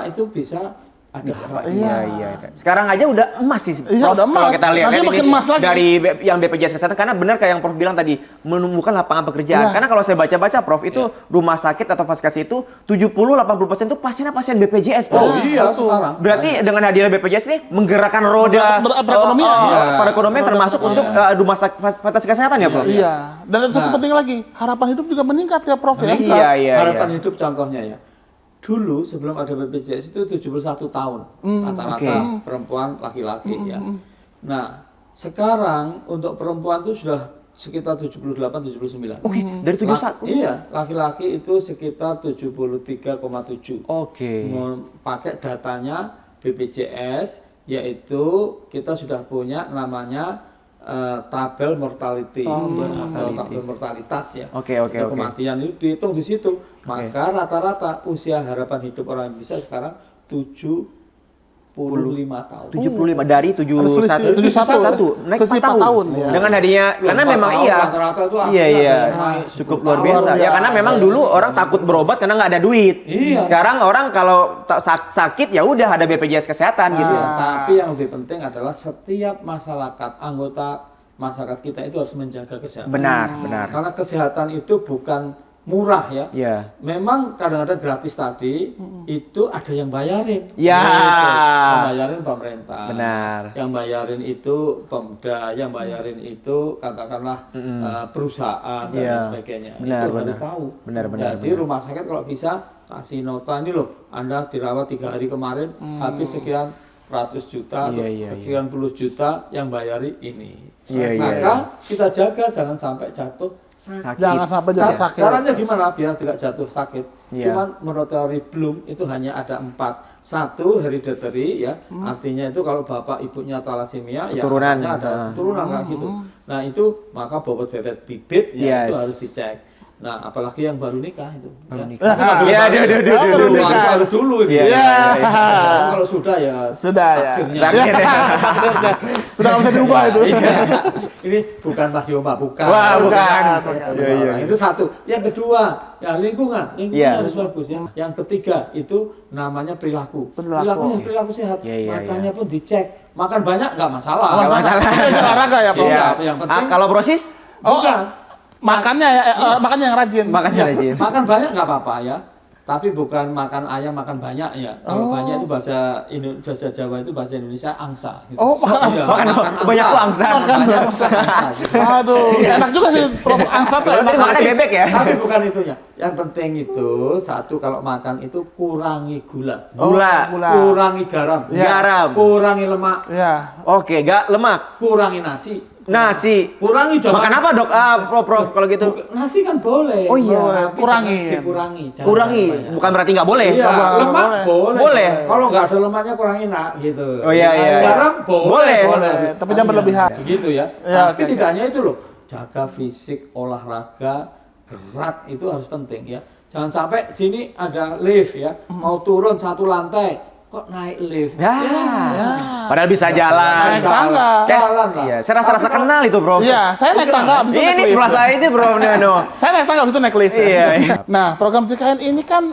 itu bisa ada Iya. Sekarang aja udah emas sih, Prof. Iya, udah emas. Kalau kita lihat Nanti kan makin ini emas lagi. dari yang BPJS Kesehatan, karena benar kayak yang Prof bilang tadi, menumbuhkan lapangan pekerjaan. Iya. Karena kalau saya baca-baca, Prof, itu rumah sakit atau vaskes itu 70-80% itu pasien BPJS, Prof. Oh iya, sekarang. Berarti dengan hadirnya BPJS ini menggerakkan roda Perekonomian. perekonomian termasuk untuk rumah sakit fasilitas kesehatan ya, Prof? Iya. Dan ada satu penting lagi, harapan hidup juga meningkat ya, Prof ya. Iya. Harapan hidup contohnya ya. Dulu sebelum ada BPJS itu 71 tahun rata-rata perempuan laki-laki ya. Nah, sekarang untuk perempuan itu sudah sekitar 78-79. Oke, dari 71. Iya, laki-laki itu sekitar 73,7. Oke. Pakai datanya BPJS, yaitu kita sudah punya namanya tabel mortality atau tabel mortalitas ya. Oke. Kematian itu dihitung di situ. Maka rata-rata usia harapan hidup orang Indonesia sekarang 75 tahun. 75 dari 71 naik 4 Selisih 4 tahun, tahun. ya. Dengan hadinya karena 4 memang tahun iya. rata-rata itu Iya. naik Cukup 10 luar tahun. biasa. Ya karena memang dulu orang takut berobat karena nggak ada duit. Iya. Sekarang orang kalau sakit ya udah ada BPJS Kesehatan gitu ya. Tapi yang lebih penting adalah setiap masyarakat, anggota masyarakat kita itu harus menjaga kesehatan. Benar. Karena kesehatan itu bukan murah ya. Iya. Memang kadang-kadang gratis tadi itu ada yang bayarin. Ya. Gitu. Yang bayarin pemerintah. Benar. Yang bayarin itu Pemda, yang bayarin itu katakanlah perusahaan dan Iya. lain sebagainya. Benar, Itu harus benar. tahu. Benar. Jadi rumah sakit kalau bisa kasih nota ini loh, Anda dirawat 3 hari kemarin habis sekian ratus juta atau sekian puluh juta yang bayari ini. Iya, Maka kita jaga jangan sampai jatuh sakit. Jangan sampai jatuh sakit. Caranya gimana biar tidak jatuh sakit? Iya. Cuman menurut teori Bloom itu hanya ada 4. Satu, hereditary ya, artinya itu kalau bapak ibunya thalassemia ya Keturunan. artinya ada keturunan kayak gitu. Nah itu maka bobot deret bibit ya Yes. itu harus dicek. Nah apalagi yang baru nikah itu. nikah. Tapi nggak boleh Ya, baru. aduh. Harus dulu ini. Iya. Kalau sudah ya Sudah ya. takdirnya. Takdirnya. Sudah nggak bisa diubah itu. Iya. Ini bukan Mas Yoma, bukan. Wah, bukan. Iya. Itu satu. Yang kedua, ya lingkungan Iya. harus bagus ya. Yang ketiga itu namanya perilaku. Perilaku. Perilaku sehat. Iya. Makanya pun dicek. Makan banyak nggak masalah. Nggak masalah. Itu olahraga ya, Pak. Iya. Yang penting Kalau brosis bukan. Makannya makannya yang rajin. makannya rajin. Makan banyak nggak apa-apa ya. Tapi bukan makan ayam makan banyak ya. Kalau banyak itu bahasa Jawa itu bahasa Indonesia angsa. Gitu. Oh, makan Iya, Makan banyak tuh angsa. Banyak angsa, gitu. Aduh, enak juga sih Prof angsa tuh. Berarti makannya bebek ya? Tapi bukan itunya. Yang penting itu satu kalau makan itu kurangi gula, Gula. kurangi garam, Garam. kurangi lemak, Ya. Oke, gak lemak. kurangi nasi, Nasi. kurangi jangan. Makan apa, Dok? Prof, kalau gitu. Nasi kan boleh. Oh iya. Tapi Kurangi. jangan dikurangi. jangan Kurangi, banyak. bukan berarti nggak boleh. Iya, lemak boleh. Boleh. Kalau nggak ada lemaknya kurangi nak gitu. Oh, iya. Garam boleh. Boleh. Tapi jangan berlebihan. Begitu ya. Ya, Tapi oke, tidak hanya itu loh. Jaga fisik, olahraga, gerak itu harus penting ya. Jangan sampai sini ada lift ya, mau turun 1 lantai, kok naik lift? Ya. Padahal bisa jalan. Naik tangga. Jalan lah. Iya, saya rasa kenal itu, Bro. Iya, saya naik tangga abis itu naik Ini lift. sebelah saya itu, Bro. No. Saya naik tangga abis itu naik lift. Iya. Nah, program JKN ini kan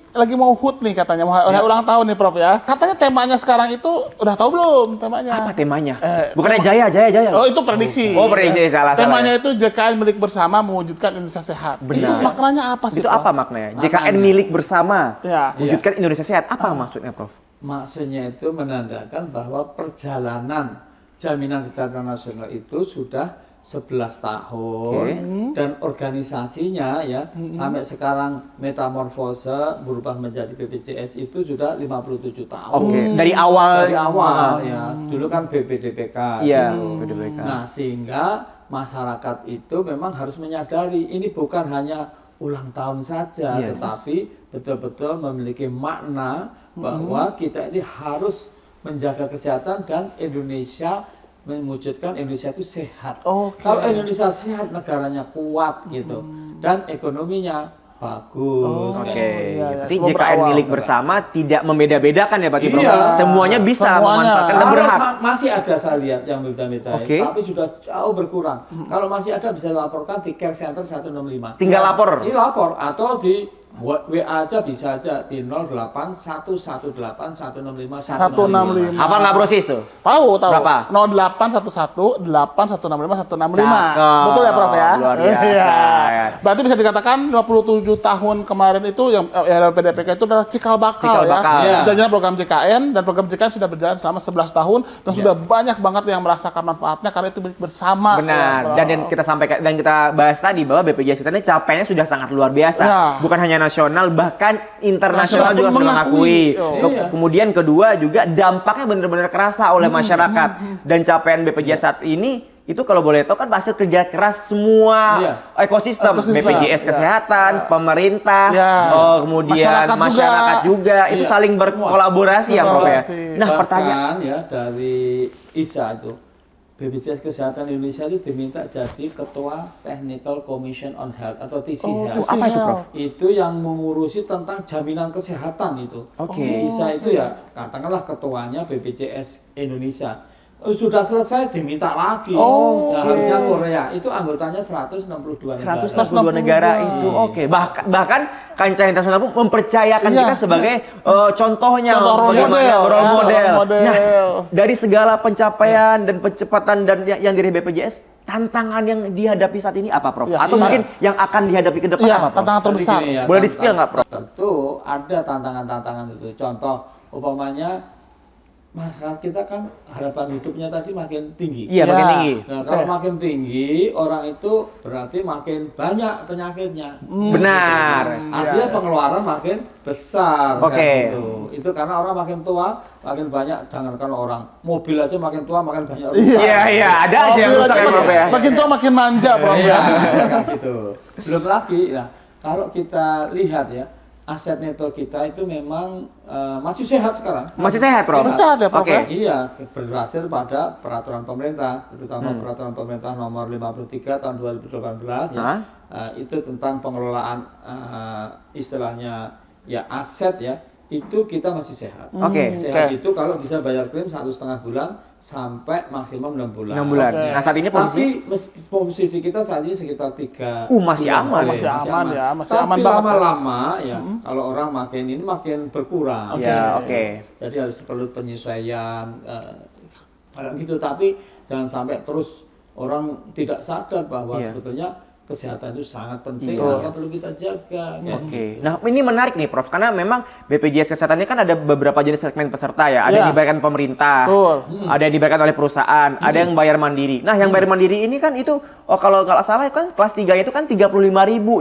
lagi mau HUT nih katanya, mau ulang tahun nih Prof ya. Katanya temanya sekarang itu udah tahu belum temanya? Apa temanya? Bukannya Jaya. Oh, itu prediksi. Oh, prediksi, salah. Temanya itu JKN milik bersama mewujudkan Indonesia sehat. Benar. Itu maknanya apa sih? Itu Prof? apa maknanya? JKN milik bersama. Ya. Wujudkan Indonesia sehat. Apa maksudnya, Prof? Maksudnya itu menandakan bahwa perjalanan jaminan kesehatan nasional itu sudah 11 tahun dan organisasinya ya sampai sekarang metamorfose berubah menjadi BPJS itu sudah 57 tahun. Dari awal. Dari awal ya. Dulu kan BPDPK. Iya, gitu. BPDPK. Nah, sehingga masyarakat itu memang harus menyadari ini bukan hanya ulang tahun saja, tetapi betul-betul memiliki makna bahwa kita ini harus menjaga kesehatan dan Indonesia mewujudkan Indonesia itu sehat. Kalau Indonesia sehat, negaranya kuat gitu dan ekonominya bagus. Berarti JKN milik bersama tidak membeda-bedakan ya Pak Prof? Iya. Semuanya bisa memanfaatkan dan berhak. Masih ada saya lihat yang beda-beda, tapi sudah jauh berkurang. Kalau masih ada bisa laporkan di Care Center 165. Tinggal lapor. Ini lapor atau di WA aja bisa aja di 08 118 165 165. Apa nggak Brosis tuh? Tahu. Berapa? 0811 8165 165. Cakep. Betul ya Prof ya? Luar biasa. Iya. Berarti bisa dikatakan 57 tahun kemarin itu yang PDPK itu adalah cikal bakal Cikal bakal. Iya. Jadinya program JKN dan program JKN sudah berjalan selama 11 tahun dan sudah banyak banget yang merasakan manfaatnya karena itu milik bersama. Benar. Ya, Dan yang kita sampaikan dan kita bahas tadi bahwa BPJS Kesehatan ini capaiannya sudah sangat luar biasa. Ya. Bukan hanya nasional, bahkan internasional Nasional juga pun sudah mengakui. mengakui. Kemudian kedua juga dampaknya benar-benar kerasa oleh masyarakat. Dan capaian BPJS saat ini itu kalau boleh tahu kan hasil kerja keras semua ekosistem. BPJS Kesehatan, pemerintah, kemudian masyarakat juga. Itu saling berkolaborasi ya Prof ya. Nah, pertanyaan ya dari ISA itu BPJS Kesehatan Indonesia itu diminta jadi Ketua Technical Commission on Health atau TC Health. Apa itu Prof? Itu yang mengurusi tentang jaminan kesehatan itu. ISA itu ya katakanlah ketuanya BPJS Indonesia. Sudah selesai diminta lagi. Nah, harusnya Korea itu anggotanya 162 negara. 162 negara itu. Bahkan kancah internasional pun mempercayakan kita sebagai contohnya role model. Nah, dari segala pencapaian dan percepatan dan yang dari BPJS, tantangan yang dihadapi saat ini apa Prof? Atau mungkin yang akan dihadapi ke depan apa Prof? Tantangan terbesar. Boleh di-spill nggak Prof? Tentu ada tantangan-tantangan itu. Contoh umpamanya masyarakat kita kan harapan hidupnya tadi makin tinggi. Iya, makin tinggi. Nah, kalau makin tinggi, orang itu berarti makin banyak penyakitnya. Benar. Artinya pengeluaran makin besar. Kan, gitu. Itu karena orang makin tua, makin banyak. Jangankan orang, mobil aja makin tua, makin banyak. Iya, ada aja yang rusak ya Prof ya. Makin tua makin manja Prof ya. Kan gitu. Belum lagi, nah, kalau kita lihat ya, aset neto kita itu memang masih sehat sekarang. Masih sehat, Prof? Sehat ya, Prof? Iya, berhasil pada peraturan pemerintah, terutama peraturan pemerintah nomor 53 tahun 2018 ya. Itu tentang pengelolaan istilahnya ya aset ya. Itu kita masih sehat. Sehat itu kalau bisa bayar klaim 1,5 bulan sampai maksimum 6 bulan. 6 bulan. Nah, saat ini posisi kita saat ini sekitar 3 masih aman. Masih aman ya, masih tapi aman banget. lama-lama ya, kalau orang makin ini makin berkurang. Jadi harus perlu penyesuaian gitu, tapi jangan sampai terus orang tidak sadar bahwa sebetulnya kesehatan itu sangat penting, maka perlu kita jaga. Nah, ini menarik nih Prof, karena memang BPJS Kesehatan ini kan ada beberapa jenis segmen peserta ya. Ada yang dibayarkan pemerintah, ada yang dibayarkan oleh perusahaan, ada yang bayar mandiri. Nah, yang bayar mandiri ini kan itu, kalau nggak salah kan kelas 3 itu kan 35.000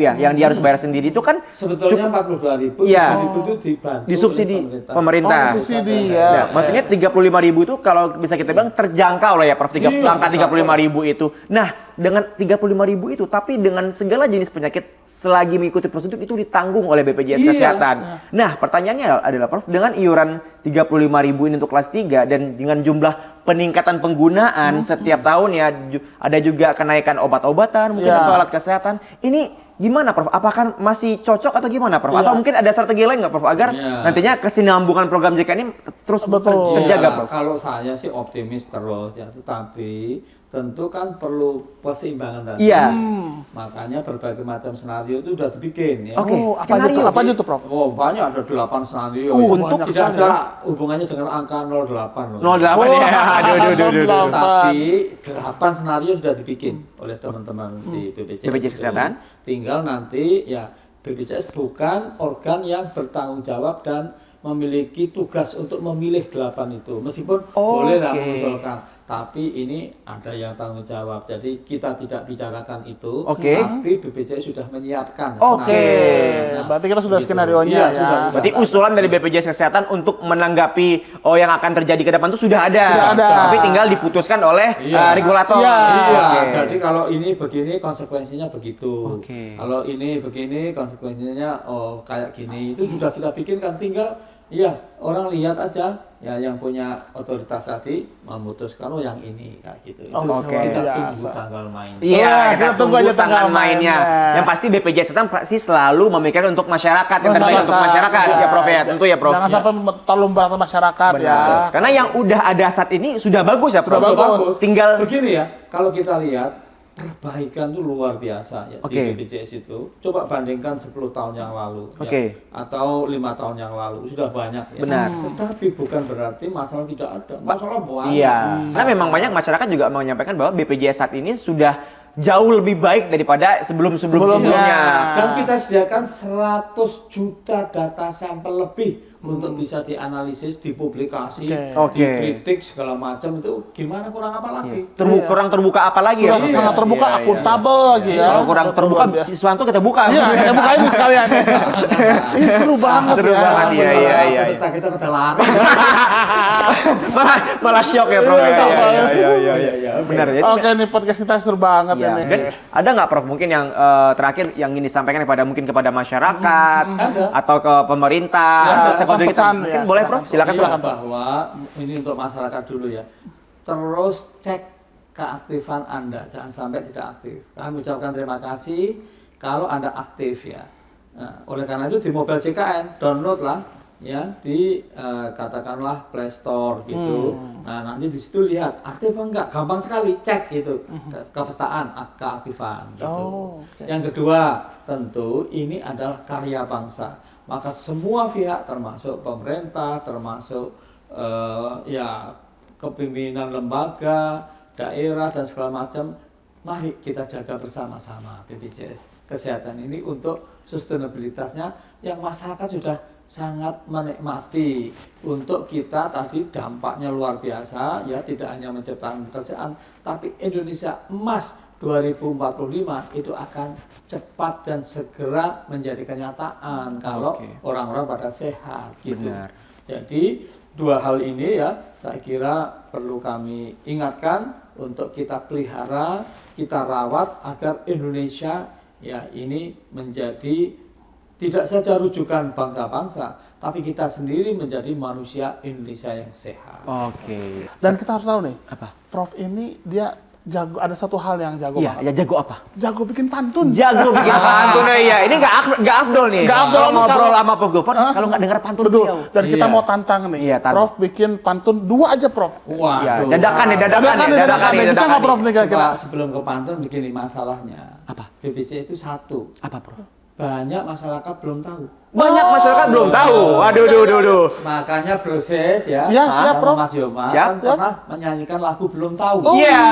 ya, yang dia harus bayar sendiri itu kan sebetulnya 42.000, itu dibantu disubsidi oleh pemerintah. Disubsidi ya. Maksudnya 35.000 itu kalau bisa kita bilang terjangkau lah ya Prof, angka 35.000 itu. Nah, dengan 35.000 itu, tapi dengan segala jenis penyakit selagi mengikuti prosedur itu ditanggung oleh BPJS Kesehatan. Nah, pertanyaannya adalah Prof, dengan iuran 35.000 ini untuk kelas 3 dan dengan jumlah peningkatan penggunaan setiap tahun ya, ada juga kenaikan obat-obatan, mungkin atau alat kesehatan. Ini gimana Prof? Apakah masih cocok atau gimana Prof? Atau mungkin ada strategi lain nggak Prof agar nantinya kesinambungan program JKN ini terus terjaga Prof? Kalau saya sih optimis terus ya, tetapi tentu kan perlu keseimbangan tadi. Makanya berbagai macam skenario itu sudah dibikin ya. Apa aja tuh Prof? Banyak, ada 8 skenario. Untuk tidak ada hubungannya dengan angka 08 loh. 08 ya. Aduh. Tapi 8 skenario sudah dibikin oleh teman-teman di BPJS Kesehatan. Tinggal nanti ya BPJS bukan organ yang bertanggung jawab dan memiliki tugas untuk memilih 8 itu. Meskipun boleh lah mengusulkan. tapi ini ada yang tanggung jawab. Jadi kita tidak bicarakan itu, Oke. tapi BPJS sudah menyiapkan. Oke. skenario. Berarti kita sudah Gitu. skenario-nya Iya, ya. sudah. Berarti usulan dari BPJS Kesehatan untuk menanggapi yang akan terjadi ke depan itu sudah ada. Sudah ada. Tapi tinggal diputuskan oleh Iya. regulator. Iya. Iya, Oke. jadi kalau ini begini konsekuensinya begitu. Oke. Kalau ini begini konsekuensinya kayak gini. Itu sudah kita pikirkan, tinggal orang lihat aja ya yang punya otoritas tadi memutuskan yang ini kayak gitu. Oke. Kita Biasa. tunggu tanggal main. Iya, Wah, kita kita tunggu tunggu aja tanggal tanggal mainnya. mainnya. Yang pasti BPJS Kesehatan pasti selalu memikirkan untuk masyarakat, yang terbaik untuk masyarakat Iya. ya Prof ya, tentu ya Prof. Jangan sampai terlalu memberatkan masyarakat ya. Benar. Karena yang udah ada saat ini sudah bagus ya Prof. Sudah bagus. Tinggal Begini ya, kalau kita lihat perbaikan itu luar biasa ya Oke. di BPJS itu. Coba bandingkan 10 tahun yang lalu Oke. ya, atau 5 tahun yang lalu sudah banyak ya. Benar. Tetapi bukan berarti masalah tidak ada. Masalah banyak. iya. Karena memang banyak masyarakat juga menyampaikan bahwa BPJS saat ini sudah jauh lebih baik daripada sebelum-sebelumnya. Dan kita sediakan 100 juta data sampel lebih untuk bisa dianalisis, dipublikasi, Oke. dikritik segala macam. Itu gimana, kurang apa lagi? Kurang terbuka apa lagi ya? Sudah Prof? sangat terbuka, Iya, iya. akuntabel lagi ya. Kalau kurang terbuka, si Suwanto kita buka. Iya, saya buka ini sekalian. Ini seru banget Seru ya. banget, iya, iya, iya. Peserta kita pada lari. malah shock ya Prof. Iya, Iya, sama. iya. Benar ya. Oke nih podcast kita seru banget Iya. ini. Dan ada nggak Prof mungkin yang terakhir yang ingin disampaikan kepada masyarakat Ada. atau ke pemerintah, Ya, stakeholder pesan-pesan, kita? Mungkin ya, boleh silakan. Prof, silakan Iya, Prof. bahwa ini untuk masyarakat dulu ya. Terus cek keaktifan Anda, jangan sampai tidak aktif. Kami ucapkan terima kasih kalau Anda aktif ya. Nah, oleh karena itu di mobile JKN download lah ya di katakanlah Play Store gitu. Nah, nanti di situ lihat aktif apa enggak, gampang sekali cek gitu. Kepestaan, keaktifan gitu. Oh, oke. Yang kedua, tentu ini adalah karya bangsa. Maka semua pihak termasuk pemerintah, termasuk kepimpinan lembaga, daerah dan segala macam, mari kita jaga bersama-sama BPJS Kesehatan ini untuk sustainabilitasnya yang masyarakat sudah sangat menikmati. Untuk kita tadi dampaknya luar biasa ya, tidak hanya menciptakan pekerjaan, tapi Indonesia Emas 2045 itu akan cepat dan segera menjadi kenyataan kalau orang-orang pada sehat gitu. Benar. Jadi dua hal ini ya saya kira perlu kami ingatkan untuk kita pelihara, kita rawat agar Indonesia ya ini menjadi tidak saja rujukan bangsa-bangsa, tapi kita sendiri menjadi manusia Indonesia yang sehat. Oke. Dan kita harus tahu nih, Apa? Prof ini dia jago, ada satu hal yang jago Iya, banget. ya jago apa? Jago bikin pantun. Jago bikin pantun ya. Ini nggak afdol nih. Nggak afdol Kalau nih ngobrol kalau- sama Prof Gofar kalau nggak dengar pantun Betul. beliau. Dan kita Iya. mau tantang nih. Iya, tantang. Prof bikin pantun 2 aja, Prof. Wah, Iya, dadakan nih, dadakan Dadakan nih. nih. Bisa nggak, Prof nih kira-kira? Sebelum ke pantun begini masalahnya. Apa? BPJS itu satu. Apa Prof? Banyak masyarakat belum tahu. Banyak masyarakat belum tahu. Aduh. Makanya proses ya. Iya, siap, sama Prof. Mas Yoma Siap. kan pernah menyanyikan lagu belum tahu. Oh, Iya.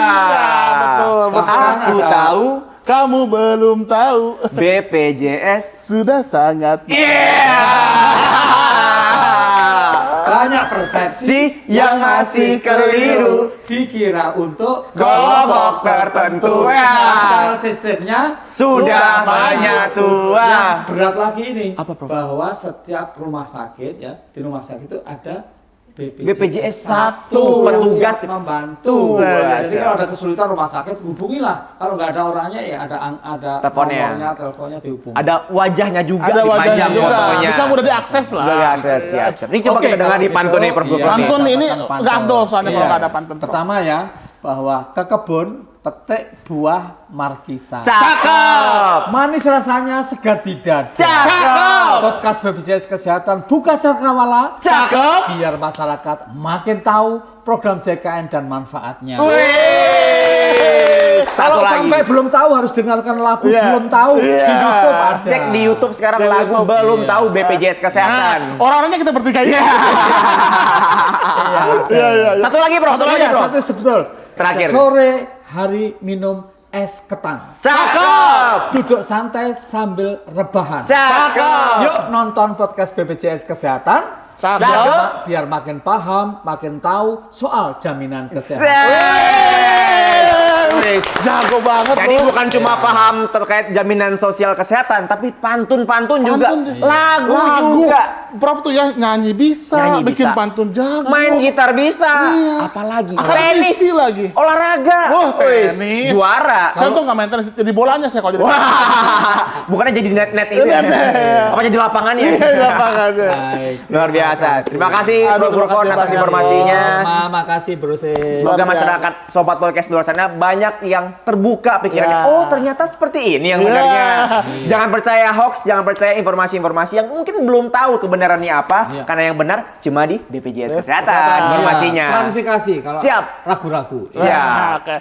betul, betul. Aku Ada- tahu Kamu belum tahu. BPJS. Sudah sangat. Banyak persepsi yang masih keliru. Dikira untuk Kelompok tertentu ya. Padahal sistemnya Sudah menyatu. Yang berat lagi ini Apa, Prof? bahwa setiap rumah sakit ya, di rumah sakit itu ada BPJS satu petugas siap membantu. Wah, Jadi siap. kalau ada kesulitan rumah sakit hubungilah. Kalau nggak ada orangnya ya ada Teleponnya. nomornya, teleponnya dihubungi. Ada wajahnya juga Ada wajahnya dipajang juga. fotonya. Bisa mudah diakses lah. Udah akses, siap. Ini coba Oke, kita dengar kalau di pantun gitu, nih Prof iya. Gofar. Pantun ini Pantun. nggak afdol soalnya kalau Iya. nggak ada pantun. Prof. Pertama ya, bahwa ke kebun petik buah markisa. Cakep. Manis rasanya, segar tidak. Cakep. Podcast BPJS Kesehatan buka cakrawala. Cakep. Biar masyarakat makin tahu program JKN dan manfaatnya. Wih. Kalau Satu sampai lagi. belum tahu harus dengarkan lagu Iya. belum tahu di Iya. YouTube ada. Cek di YouTube sekarang Di lagu YouTube. belum Iya. tahu BPJS Kesehatan. Nah, orang-orangnya kita bertiga ini. Iya. Iya. Satu lagi Prof, satu lagi Iya, Prof. satu sebetulnya. Terakhir. Sore hari minum es ketan. Cakep. Duduk santai sambil rebahan. Cakep. Yuk nonton podcast BPJS Kesehatan. Cakep. biar makin paham, makin tahu soal jaminan kesehatan. Wis. Jago banget Jadi loh. bukan cuma paham terkait jaminan sosial kesehatan, tapi pantun-pantun juga, Pantun, lagu juga, Prof tuh ya nyanyi bisa, Nyanyi bikin bisa. pantun jago. main gitar bisa, Iya. apalagi tenis, Akademisi lagi. olahraga, Wah, Wis, tenis. juara. Saya tuh nggak main tenis, jadi bolanya saya kalau jadi. Wah, bukannya jadi net itu ya? Apa jadi lapangannya? Iya, lapangannya. Baik. Luar biasa. Terima kasih Aduh, Bro terima Furkon kasih atas banyak. informasinya. Makasih Bro Sis. Semoga Luar biasa. masyarakat Sobat Podcast di luar sana banyak yang terbuka pikirannya. Ya. Oh, ternyata seperti ini yang Ya. benarnya. Jangan percaya hoax, jangan percaya informasi-informasi yang mungkin belum tahu kebenarannya apa. Ya. Karena yang benar cuma di BPJS Kesehatan. Kesehatan informasinya. Klarifikasi kalau Siap. ragu-ragu. Siap. Nah, oke.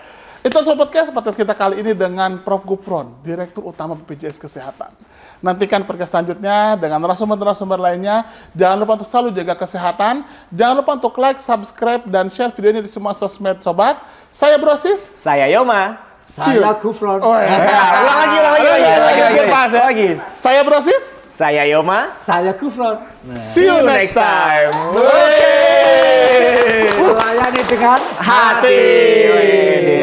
Itu Sobat podcast kita kali ini dengan Prof Gufron, Direktur Utama BPJS Kesehatan. Nantikan podcast selanjutnya dengan narasumber-narasumber lainnya. Jangan lupa untuk selalu jaga kesehatan. Jangan lupa untuk like, subscribe, dan share video ini di semua sosmed Sobat. Saya Brosis. Saya Yoma. See you. Saya Gufron. Oh, ya. Ulang lagi. Pas, ya. Lagi. Saya Brosis. Saya Yoma. Saya Gufron. See you next time. Oke. Melayani dengan Hati. Wih.